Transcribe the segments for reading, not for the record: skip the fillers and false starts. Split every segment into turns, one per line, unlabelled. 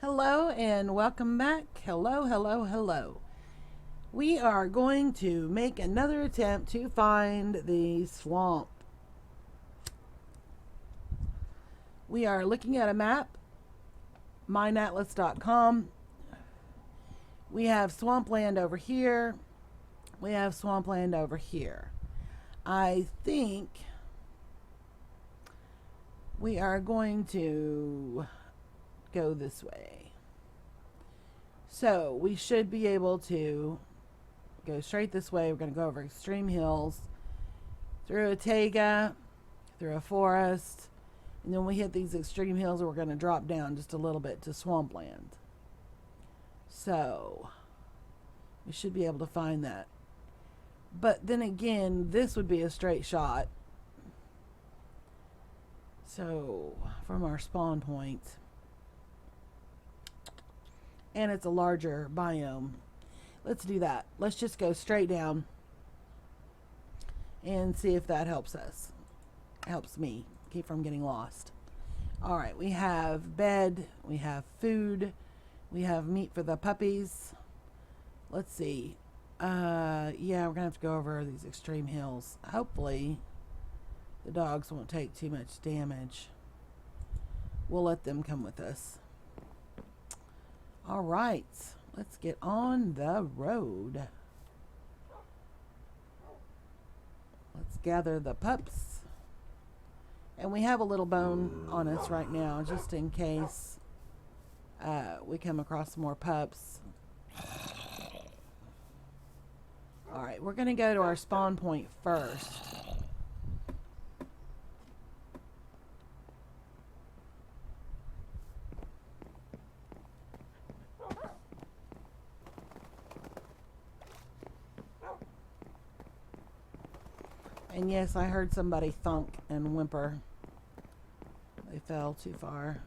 Hello and welcome back. Hello, hello, hello. We are going to make another attempt to find the swamp. We are looking at a map, mynatlas.com. We have swampland over here. We have swampland over here. I think we are going to go this way. So we should be able to go straight this way. We're going to go over extreme hills, through a taiga, through a forest, and then we hit these extreme hills, we're going to drop down just a little bit to swampland. So we should be able to find that. But then again, this would be a straight shot. So from our spawn point, and it's a larger biome. Let's do that. Let's just go straight down and see if that helps us. Helps me keep from getting lost. All right, we have bed, we have food, we have meat for the puppies. Let's see. Yeah, we're gonna have to go over these extreme hills. Hopefully, the dogs won't take too much damage. We'll let them come with us. All right, let's get on the road. Let's gather the pups. And we have a little bone on us right now, just in case we come across more pups. All right, we're going to go to our spawn point first. And yes, I heard somebody thunk and whimper. They fell too far.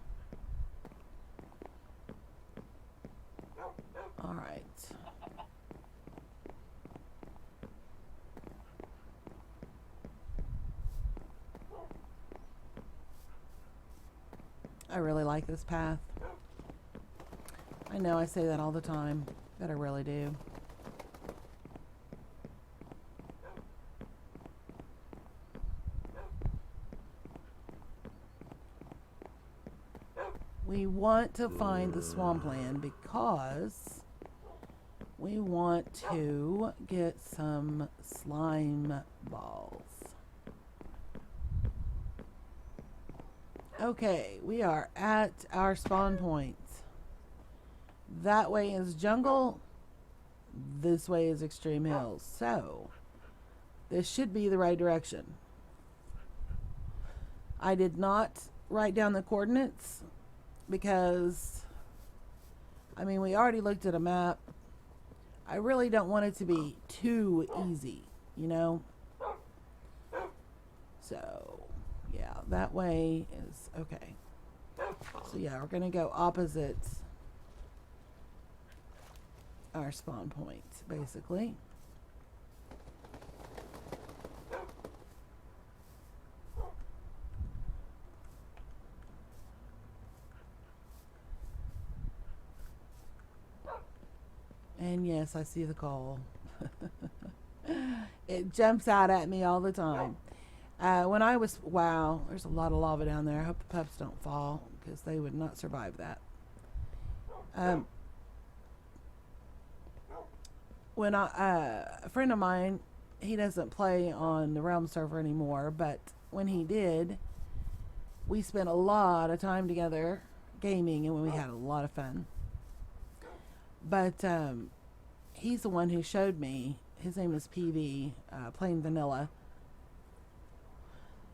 All right. I really like this path. I know I say that all the time, but I really do. We want to find the swampland because we want to get some slime balls. Okay, we are at our spawn point. That way is jungle. This way is extreme hills. So, this should be the right direction. I did not write down the coordinates because, I mean, we already looked at a map. I really don't want it to be too easy, you know? So, yeah, that way is okay. So, yeah, we're going to go opposite our spawn point, basically. And yes, I see the call. It jumps out at me all the time. When I was, wow, there's a lot of lava down there. I hope the pups don't fall because they would not survive that. When a friend of mine, he doesn't play on the Realm server anymore, but when he did, we spent a lot of time together gaming and we had a lot of fun. But he's the one who showed me. His name is PV, Plain Vanilla.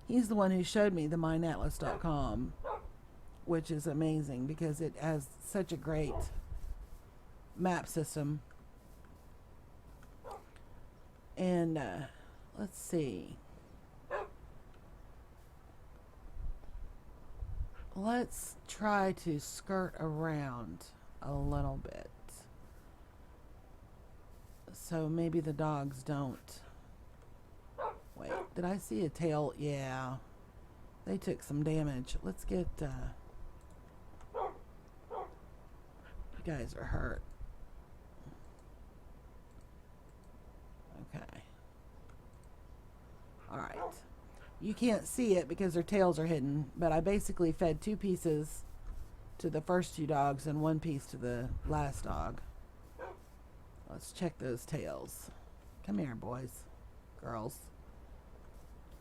He's the one who showed me the mynatlas.com, which is amazing because it has such a great map system. And let's see. Let's try to skirt around a little bit. So maybe the dogs don't. Wait, did I see a tail? Yeah. They took some damage. Let's get guys are hurt. Okay. Alright. You can't see it because their tails are hidden, but I basically fed 2 pieces to the first 2 dogs and 1 piece to the last dog. Let's check those tails. Come here, boys, girls,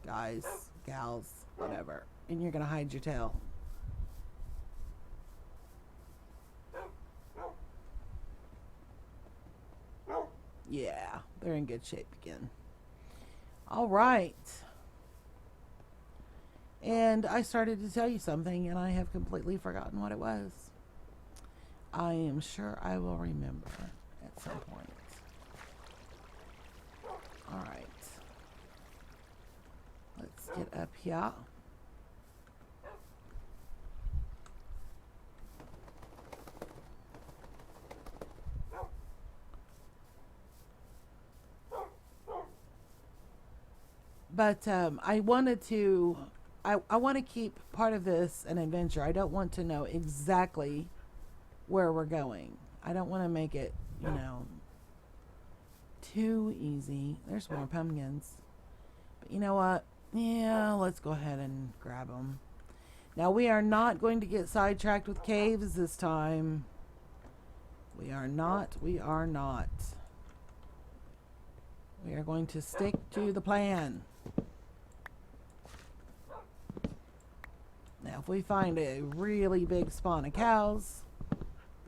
guys, gals, whatever. And you're going to hide your tail. Yeah, they're in good shape again. All right. And I started to tell you something, and I have completely forgotten what it was. I am sure I will remember at some point. All right. Let's get up here. But I wanted to, I want to keep part of this an adventure. I don't want to know exactly where we're going. I don't want to make it, you know, too easy. There's more pumpkins. But you know what? Yeah, let's go ahead and grab them. Now, we are not going to get sidetracked with caves this time. We are not. We are not. We are going to stick to the plan. Now, if we find a really big spawn of cows,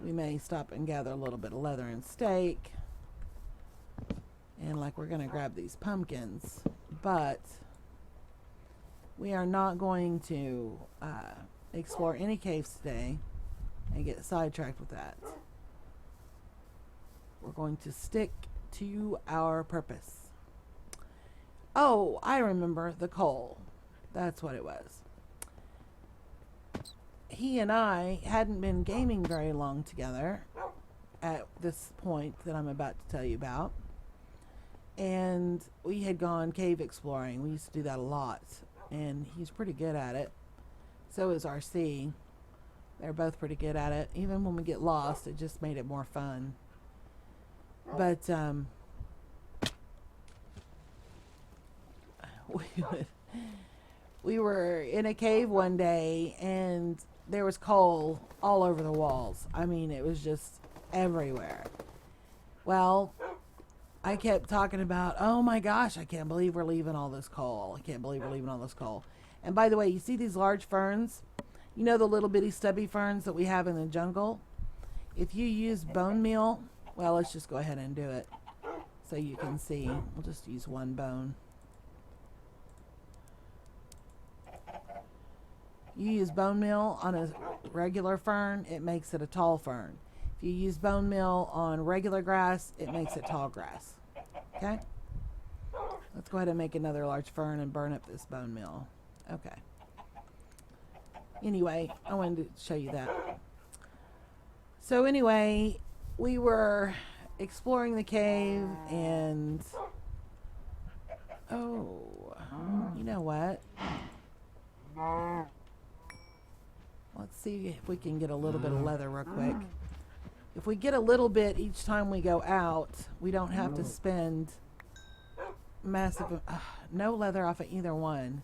we may stop and gather a little bit of leather and steak. And like we're going to grab these pumpkins. But we are not going to explore any caves today and get sidetracked with that. We're going to stick to our purpose. Oh, I remember the coal. That's what it was. He and I hadn't been gaming very long together at this point that I'm about to tell you about. And we had gone cave exploring. We used to do that a lot. And he's pretty good at it. So is RC. They're both pretty good at it. Even when we get lost, it just made it more fun. But we were in a cave one day, and there was coal all over the walls. I mean, it was just everywhere. Well, I kept talking about, oh my gosh, I can't believe we're leaving all this coal. I can't believe we're leaving all this coal. And by the way, you see these large ferns? You know the little bitty stubby ferns that we have in the jungle? If you use bone meal, well, let's just go ahead and do it so you can see. We'll just use 1 bone. You use bone meal on a regular fern, it makes it a tall fern. If you use bone meal on regular grass, it makes it tall grass. Okay? Let's go ahead and make another large fern and burn up this bone meal. Okay. Anyway, I wanted to show you that. So anyway, we were exploring the cave, and oh, you know what? Let's see if we can get a little bit of leather real quick. If we get a little bit each time we go out, we don't have to spend massive, no leather off of either one.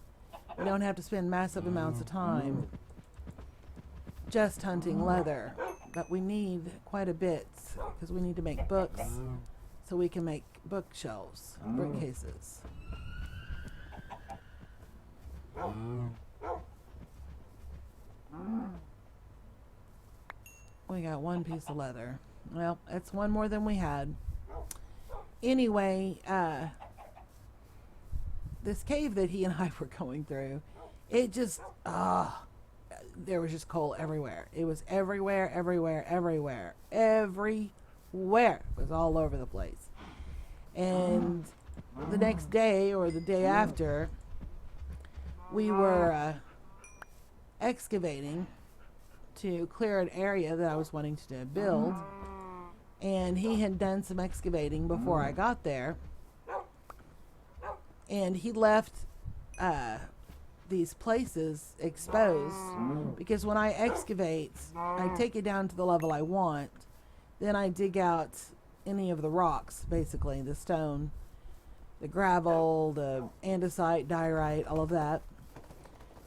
We don't have to spend massive amounts of time just hunting leather. But we need quite a bit because we need to make books so we can make bookshelves, bookcases. We got 1 piece of leather. Well, that's 1 more than we had. Anyway, this cave that he and I were going through, it just, there was just coal everywhere. It was everywhere, everywhere, everywhere. Everywhere. It was all over the place. And the next day, or the day after, we were excavating to clear an area that I was wanting to build, and he had done some excavating before I got there, and he left these places exposed because when I excavate, I take it down to the level I want, Then I dig out any of the rocks, basically, the stone, the gravel, the andesite, diorite, all of that.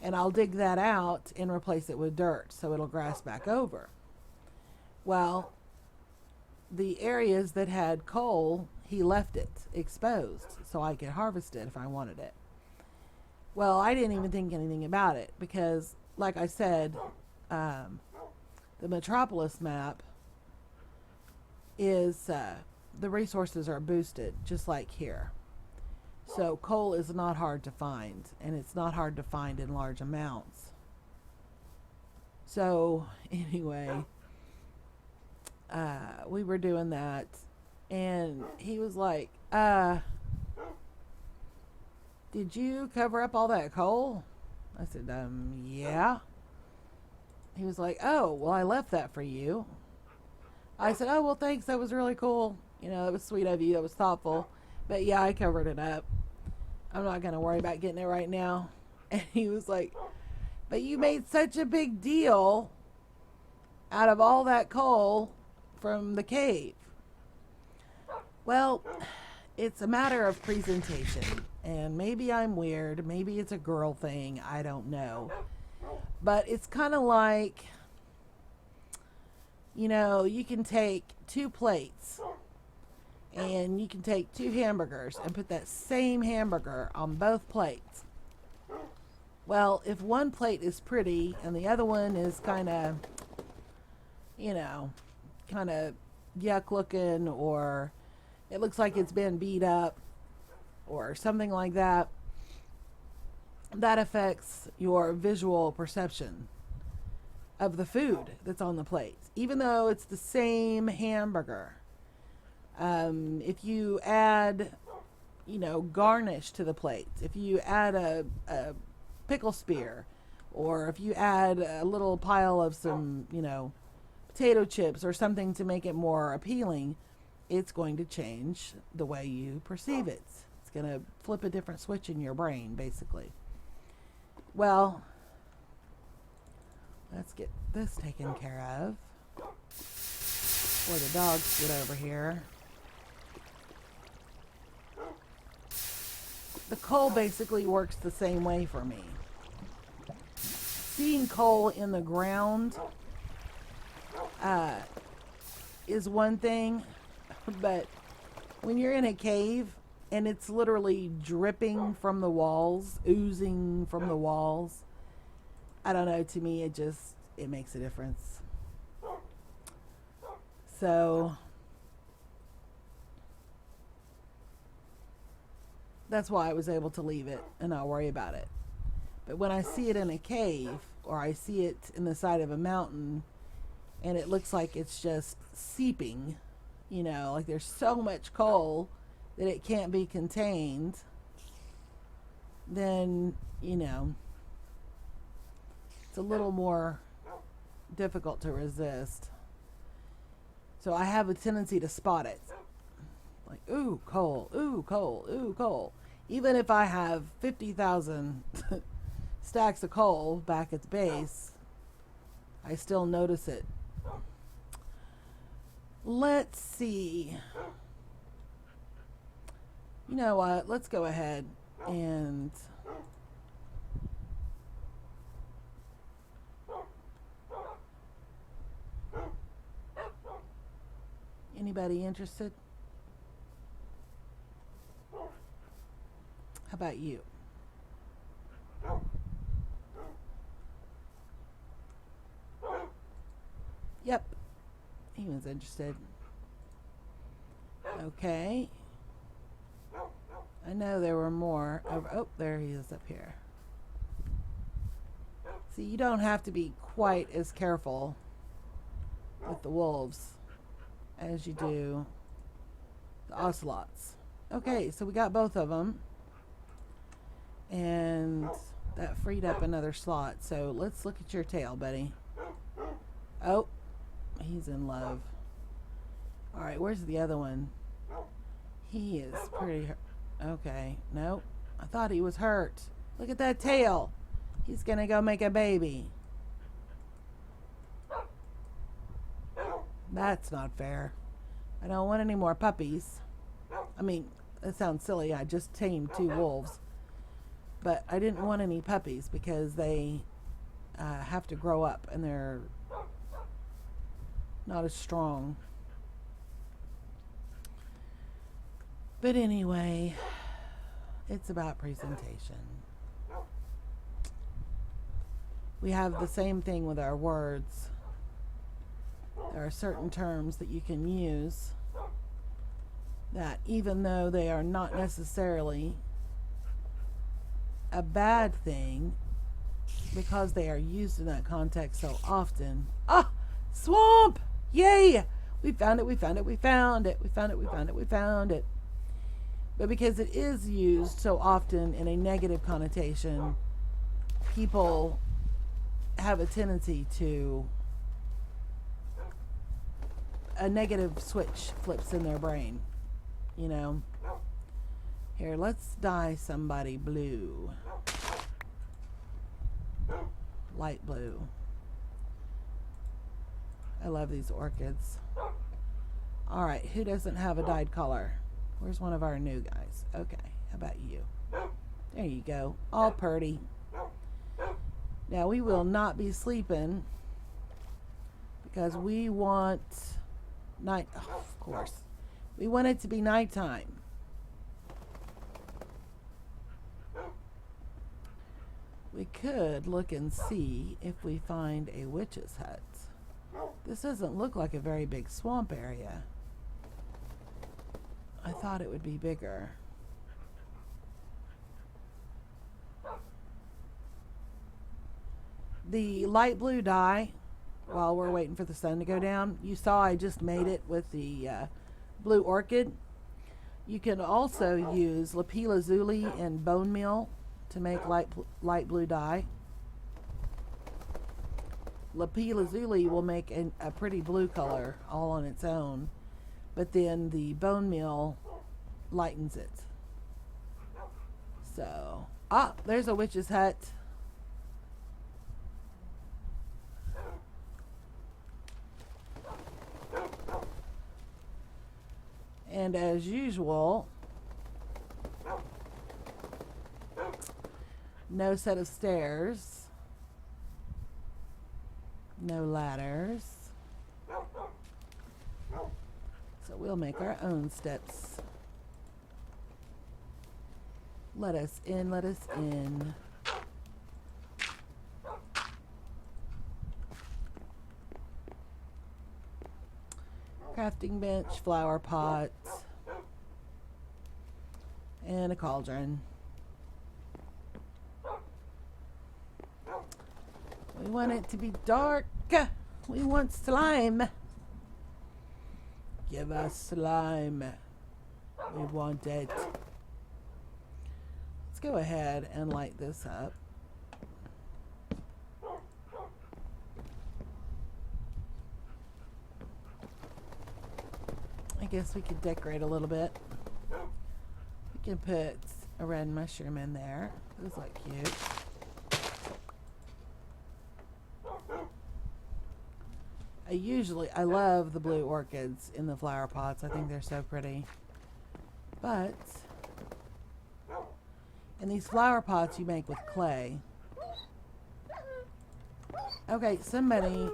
And I'll dig that out and replace it with dirt so it'll grass back over. Well, the areas that had coal, he left it exposed so I could harvest it if I wanted it. Well, I didn't even think anything about it because, like I said, the Metropolis map is the resources are boosted just like here. So coal is not hard to find, and it's not hard to find in large amounts. So anyway, we were doing that, and he was like, did you cover up all that coal? I said, yeah. He was like, oh, well, I left that for you. I said, oh, well, thanks. That was really cool. You know, it was sweet of you. That was thoughtful. But yeah, I covered it up. I'm not going to worry about getting it right now. And he was like, but you made such a big deal out of all that coal from the cave. Well, it's a matter of presentation. And maybe I'm weird. Maybe it's a girl thing. I don't know. But it's kind of like, you know, you can take 2 plates and you can take 2 hamburgers and put that same hamburger on both plates. Well, if one plate is pretty and the other one is kind of, you know, kind of yuck looking, or it looks like it's been beat up or something like that, that affects your visual perception of the food that's on the plate, even though it's the same hamburger. If you add, you know, garnish to the plate, if you add a pickle spear, or if you add a little pile of some, you know, potato chips or something to make it more appealing, it's going to change the way you perceive it. It's going to flip a different switch in your brain, basically. Well, let's get this taken care of before the dogs get over here. The coal basically works the same way for me. Seeing coal in the ground is one thing, but when you're in a cave and it's literally dripping from the walls, oozing from the walls, I don't know, to me it makes a difference. So that's why I was able to leave it and not worry about it. But when I see it in a cave, or I see it in the side of a mountain and it looks like it's just seeping, you know, like there's so much coal that it can't be contained, then, you know, it's a little more difficult to resist. So I have a tendency to spot it. Like, ooh, coal, ooh, coal, ooh, coal. Even if I have 50,000 stacks of coal back at the base, I still notice it. Let's see. You know what? Let's go ahead and anybody interested? How about you? Yep. He was interested. Okay. I know there were more. Oh, there he is up here. See, you don't have to be quite as careful with the wolves as you do the ocelots. Okay, so we got both of them. And that freed up another slot. So let's look at your tail, buddy. Oh, he's in love. All right, where's the other one? He is pretty hurt. Okay, nope. I thought he was hurt. Look at that tail. He's gonna go make a baby. That's not fair. I don't want any more puppies. I mean, it sounds silly. I just tamed 2 wolves. But I didn't want any puppies because they have to grow up and they're not as strong. But anyway, it's about presentation. We have the same thing with our words. There are certain terms that you can use that, even though they are not necessarily a bad thing, because they are used in that context so often. Ah, swamp! Yay! We found it, we found it, we found it, we found it, we found it, we found it. But because it is used so often in a negative connotation, people have a tendency to, a negative switch flips in their brain, you know. Here, let's dye somebody blue. Light blue. I love these orchids. Alright, who doesn't have a dyed color? Where's one of our new guys? Okay, how about you? There you go. All purty. Now, we will not be sleeping because we want night. Oh, of course. We want it to be nighttime. We could look and see if we find a witch's hut. This doesn't look like a very big swamp area. I thought it would be bigger. The light blue dye, while we're waiting for the sun to go down, you saw I just made it with the blue orchid. You can also use lapis lazuli and bone meal to make light blue dye. Lapis lazuli will make a pretty blue color all on its own, but then the bone meal lightens it. So, there's a witch's hut. And as usual, no set of stairs, no ladders. So we'll make our own steps. Let us in, let us in. Crafting bench, flower pot, and a cauldron. We want it to be dark. We want slime. Give us slime. We want it. Let's go ahead and light this up. I guess we could decorate a little bit. We can put a red mushroom in there. Those look cute. I love the blue orchids in the flower pots. I think they're so pretty. But in these flower pots you make with clay. Okay, somebody...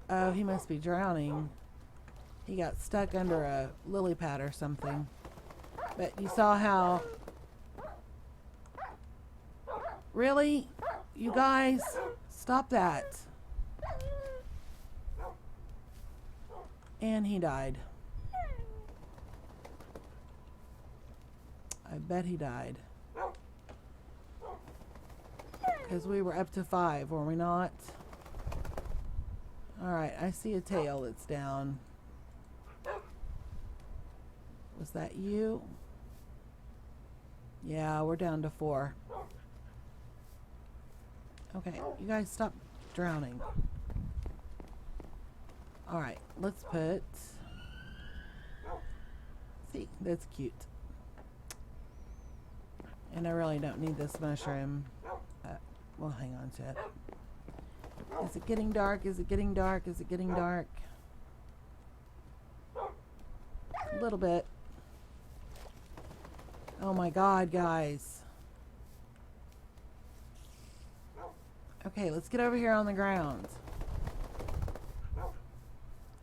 Oh, he must be drowning. He got stuck under a lily pad or something. But you saw how... Really? You guys? Stop that. And he died. I bet he died. Because we were up to 5, were we not? Alright, I see a tail that's down. Was that you? Yeah, we're down to 4. Okay, you guys stop drowning. Alright, let's put... See, that's cute. And I really don't need this mushroom. We'll hang on to it. Is it getting dark? Is it getting dark? Is it getting dark? A little bit. Oh my God, guys. Okay, let's get over here on the ground.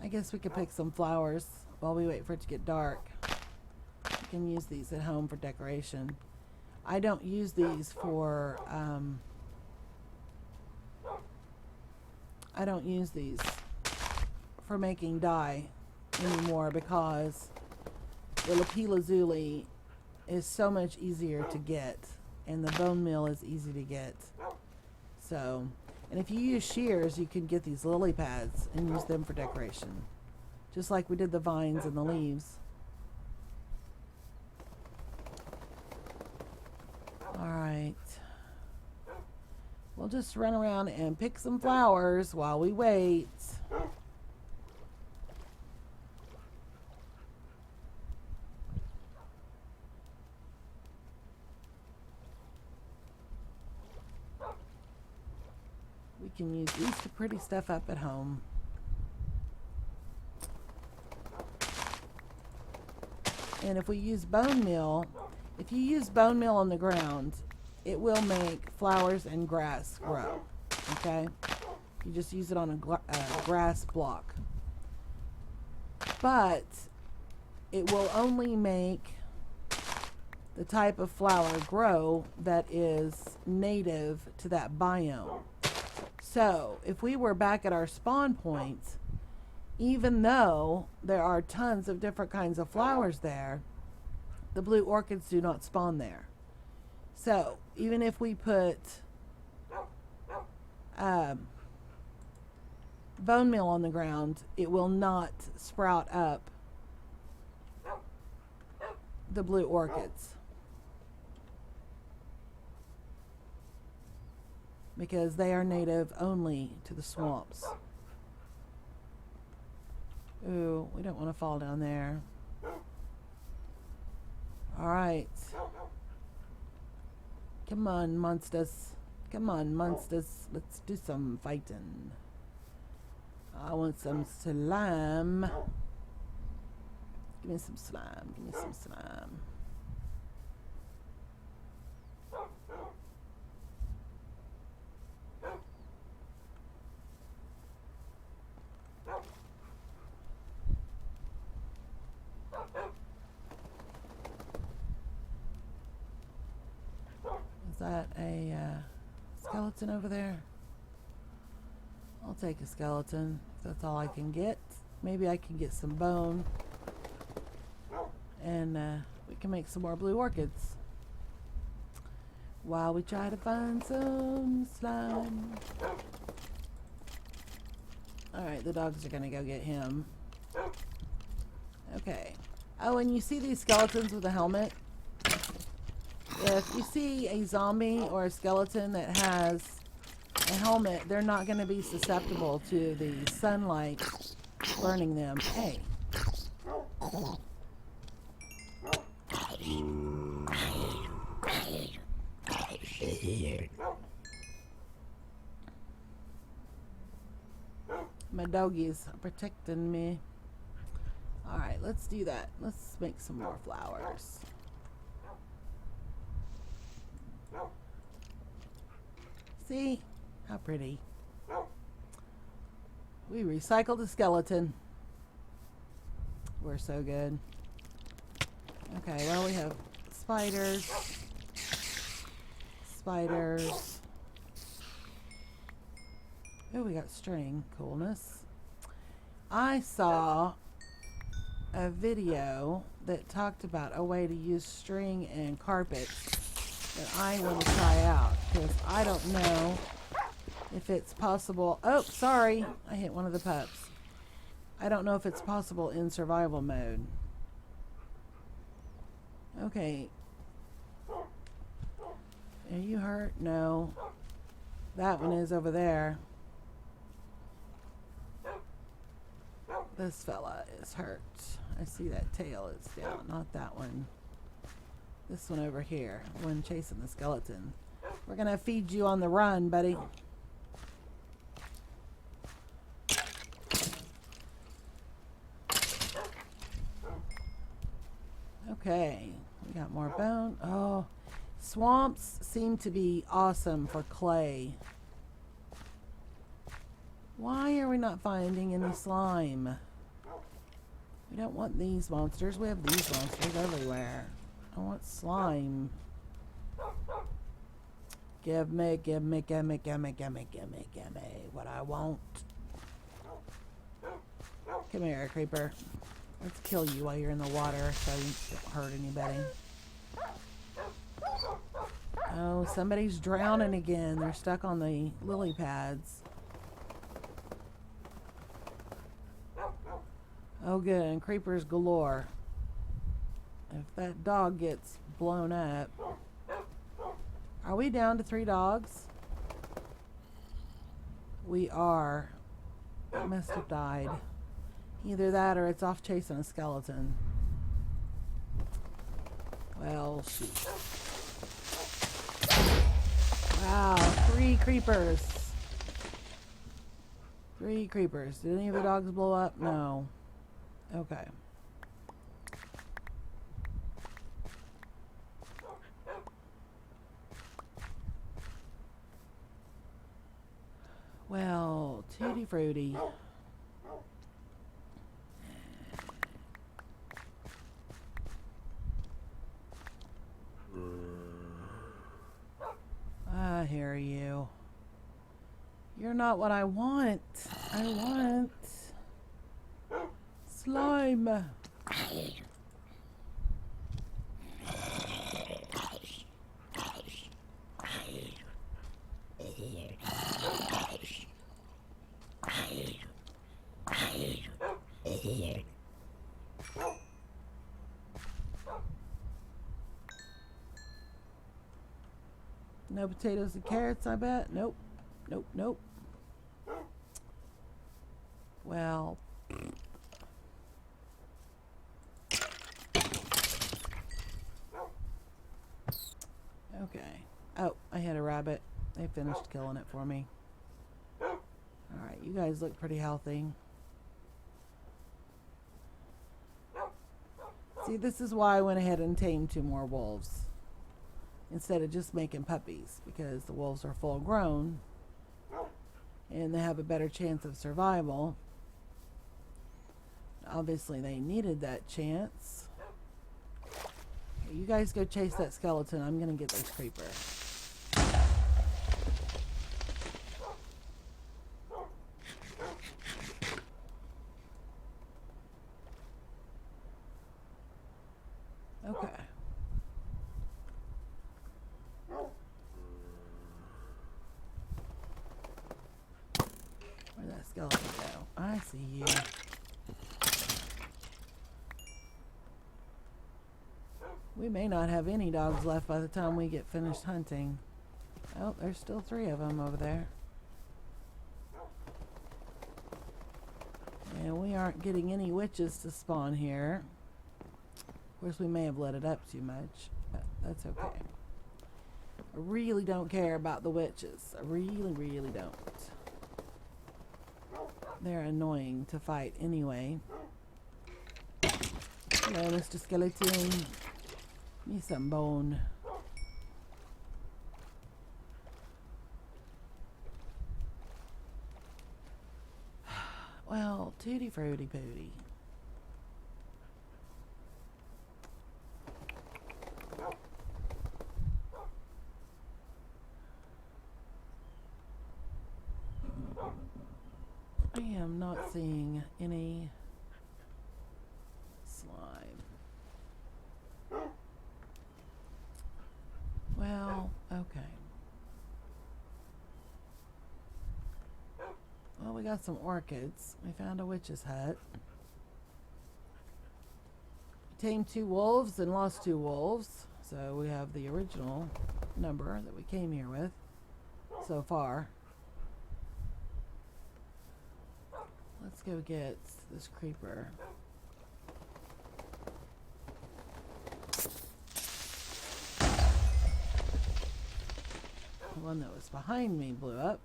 I guess we could pick some flowers while we wait for it to get dark. We can use these at home for decoration. I don't use these for, I don't use these for making dye anymore because the lapis-lazuli is so much easier to get, and the bone meal is easy to get. So, and if you use shears, you can get these lily pads and use them for decoration, just like we did the vines and the leaves. All right, we'll just run around and pick some flowers while we wait. We can use these to pretty stuff up at home. And if we use bone meal, if you use bone meal on the ground, it will make flowers and grass grow. Okay? You just use it on a grass block. But it will only make the type of flower grow that is native to that biome. So, if we were back at our spawn points, even though there are tons of different kinds of flowers there, the blue orchids do not spawn there. So, even if we put bone meal on the ground, it will not sprout up the blue orchids, because they are native only to the swamps. Ooh, we don't want to fall down there. Alright. Come on, monsters. Come on, monsters. Let's do some fighting. I want some slime. Give me some slime. Give me some slime. Is that a skeleton over there? I'll take a skeleton if that's all I can get. Maybe I can get some bone, and we can make some more blue orchids while we try to find some slime. Alright, the dogs are gonna go get him. Okay. Oh, and you see these skeletons with a helmet? If you see a zombie or a skeleton that has a helmet, they're not going to be susceptible to the sunlight burning them. Hey. My doggies are protecting me. Alright, let's do that. Let's make some more flowers. See? How pretty. We recycled a skeleton. We're so good. Okay, well, we have spiders. Spiders. Oh, we got string. Coolness. I saw a video that talked about a way to use string and carpet that I want to try out, because I don't know if it's possible. Oh, sorry, I hit one of the pups. I don't know if it's possible in survival mode. Okay. Are you hurt? No. That one is over there. This fella is hurt. I see that tail is down, not that one. This one over here, one chasing the skeleton. We're gonna feed you on the run, buddy. Okay, we got more bone. Oh, swamps seem to be awesome for clay. Why are we not finding any slime? We don't want these monsters. We have these monsters everywhere. I want slime. Give me what I want. Come here, creeper. Let's kill you while you're in the water so you don't hurt anybody. Oh, somebody's drowning again. They're stuck on the lily pads. Oh, good. And creepers galore. If that dog gets blown up. Are we down to 3 dogs? We are. It must have died. Either that or it's off chasing a skeleton. Well, shoot. Wow, 3 creepers. 3 creepers. Did any of the dogs blow up? No. Okay. Well, tutti frutti. I hear you. You're not what I want. I want slime. No potatoes and carrots, I bet. Nope. Nope, nope. Well. Okay. Oh, I hit a rabbit. They finished killing it for me. Alright, you guys look pretty healthy. See, this is why I went ahead and tamed 2 more wolves. Instead of just making puppies. Because the wolves are full grown. And they have a better chance of survival. Obviously, they needed that chance. Okay, you guys go chase that skeleton. I'm going to get this creeper. Okay. Where'd that skeleton go? I see you. We may not have any dogs left by the time we get finished hunting. Oh, there's still 3 of them over there. And we aren't getting any witches to spawn here. Of course, we may have let it up too much, but that's okay. I really don't care about the witches. I really, really don't. They're annoying to fight anyway. Hello, Mr. Skeleton. Give me some bone. Well, tutti frutti pooty. I am not seeing any slime. Well, okay. Well, we got some orchids. We found a witch's hut. We tamed 2 wolves and lost 2 wolves. So we have the original number that we came here with so far. Let's go get this creeper. The one that was behind me blew up.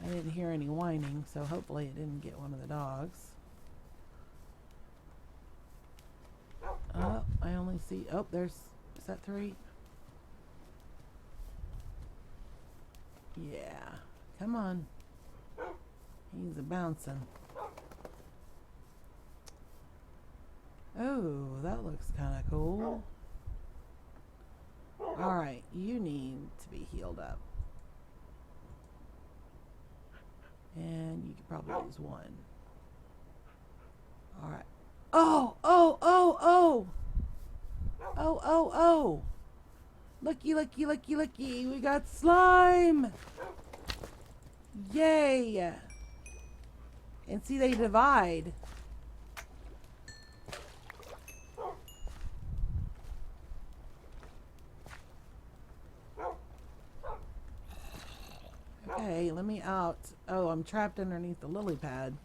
I didn't hear any whining, so hopefully it didn't get one of the dogs. only see. Oh, is that 3? Yeah. Come on. He's a bouncing. Oh, that looks kind of cool. Alright, you need to be healed up. And you could probably use 1. Alright. Oh, oh, oh, oh! Oh, oh, oh! Looky, looky, looky, looky! We got slime! Yay! And see, they divide. Okay, let me out. Oh, I'm trapped underneath the lily pad.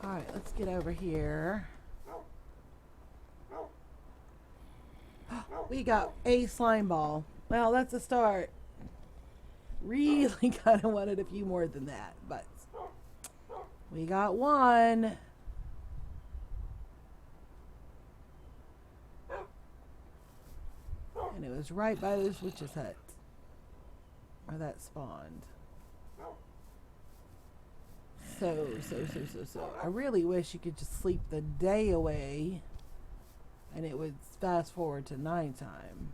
Alright, let's get over here. We got a slime ball. Well, that's a start. Really kind of wanted a few more than that, but we got 1. And it was right by this witch's hut where that spawned. So. I really wish you could just sleep the day away and it would fast forward to nighttime.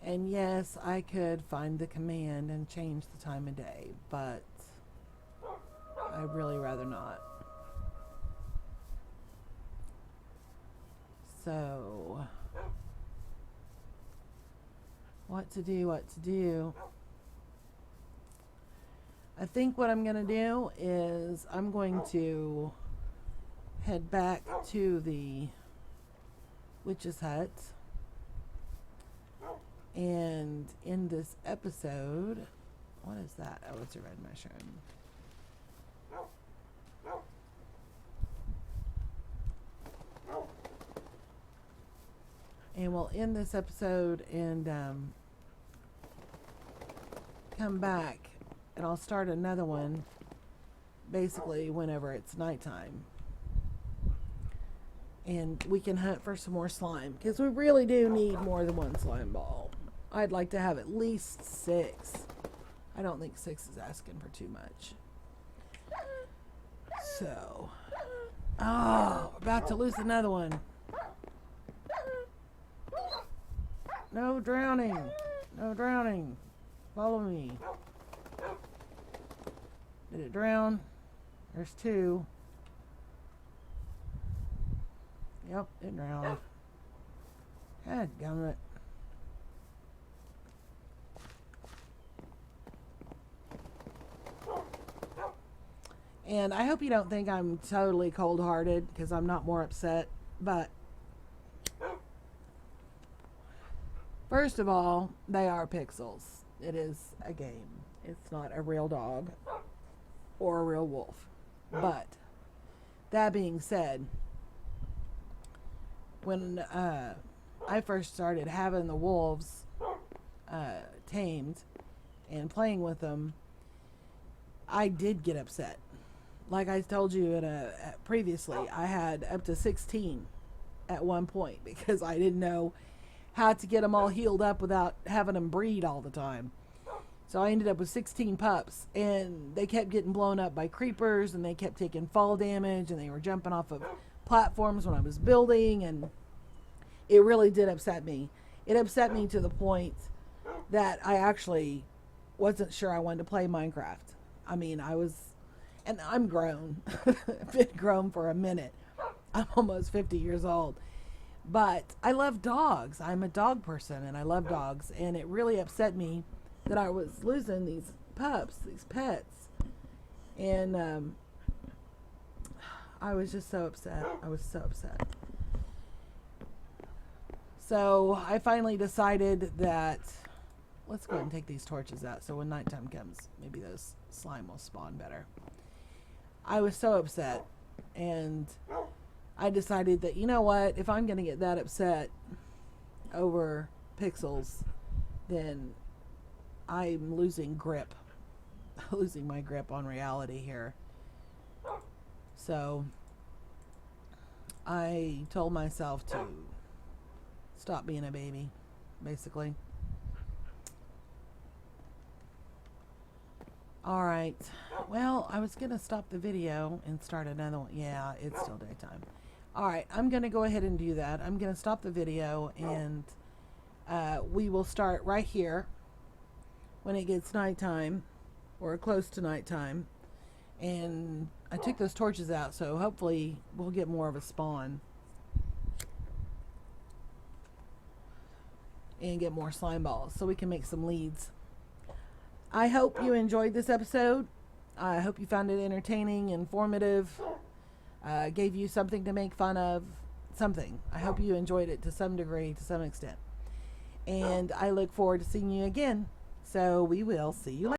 And yes, I could find the command and change the time of day, but I'd really rather not. So, what to do? I think what I'm going to do is I'm going to head back to the witch's hut. And in this episode, what is that? Oh, it's a red mushroom. And we'll end this episode and come back, and I'll start another one basically whenever it's nighttime. And we can hunt for some more slime, because we really do need more than 1 slime ball. I'd like to have at least 6. I don't think 6 is asking for too much. So, oh, we're about to lose another one. No drowning. No drowning. Follow me. Did it drown? There's 2. Yep, it drowned. God damn it. And I hope you don't think I'm totally cold-hearted, because I'm not more upset. But first of all, they are pixels. It is a game. It's not a real dog or a real wolf. But that being said, when I first started having the wolves tamed and playing with them, I did get upset. Like I told you previously, I had up to 16 at one point because I didn't know how to get them all healed up without having them breed all the time. So I ended up with 16 pups, and they kept getting blown up by creepers, and they kept taking fall damage, and they were jumping off of platforms when I was building, and it really did upset me. It upset me to the point that I actually wasn't sure I wanted to play Minecraft. I mean, and I'm grown. I've been grown for a minute. I'm almost 50 years old. But I love dogs. I'm a dog person, and I love dogs, and it really upset me that I was losing these pups, these pets. And I was just so upset. I was so upset. So I finally decided that let's go ahead and take these torches out so when nighttime comes, maybe those slime will spawn better. I was so upset, and I decided that, you know what, if I'm going to get that upset over pixels, then I'm losing grip. Losing my grip on reality here. So I told myself to stop being a baby, basically. All right. Well, I was going to stop the video and start another one. Yeah, it's still daytime. All right. I'm going to go ahead and do that. I'm going to stop the video, and we will start right here when it gets nighttime or close to nighttime. And I took those torches out, so hopefully we'll get more of a spawn and get more slime balls so we can make some leads. I hope you enjoyed this episode. I hope you found it entertaining, informative, gave you something to make fun of, something. I hope you enjoyed it to some degree, to some extent. And I look forward to seeing you again. So we will see you later.